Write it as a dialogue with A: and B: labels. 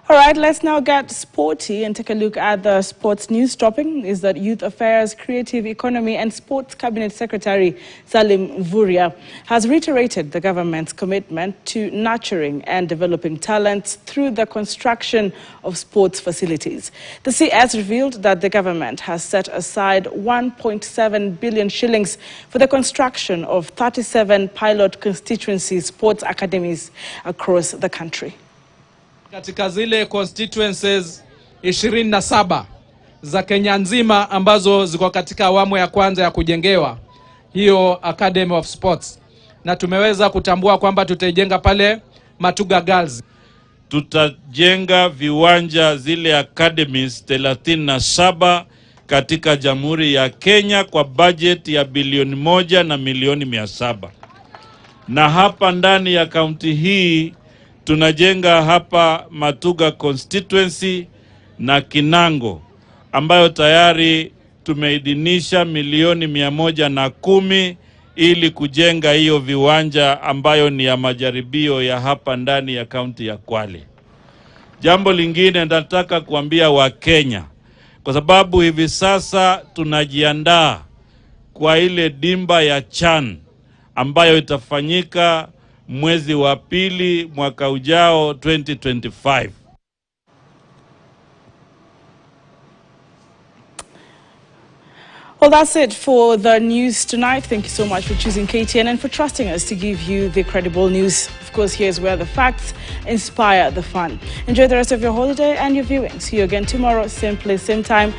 A: All right, let's now get sporty and take a look at the sports news. Topping is that Youth Affairs, Creative Economy and Sports Cabinet Secretary Salim Mvurya has reiterated the government's commitment to nurturing and developing talents through the construction of sports facilities. The CS revealed that the government has set aside 1.7 billion shillings for the construction of 37 pilot constituency sports academies across the country.
B: Katika zile constituencies 27 za Kenya nzima ambazo ziko katika awamu ya kwanza ya kujengewa hiyo Academy of Sports, na tumeweza kutambua kwamba tutaijenga pale Matuga Girls.
C: Tutajenga viwanja zile academies 37 katika Jamhuri ya Kenya kwa budget ya bilioni 1 na milioni 700. Na hapa ndani ya kaunti hii tunajenga hapa Matuga constituency na Kinango ambayo tayari tumeidhinisha milioni 110 ili kujenga hiyo viwanja ambayo ni ya majaribio ya hapa ndani ya kaunti ya Kwale. Jambo lingine nataka kuambia Wakenya, kwa sababu hivi sasa tunajiandaa kwa ile dimba ya CHAN ambayo itafanyika mwezi wa pili mwaka ujao 2025.
A: Well, that's it for the news tonight. Thank you so much for choosing KTN and for trusting us to give you the credible news. Of course, here's where the facts inspire the fun. Enjoy the rest of your holiday and your viewing. See you again tomorrow, same place, same time.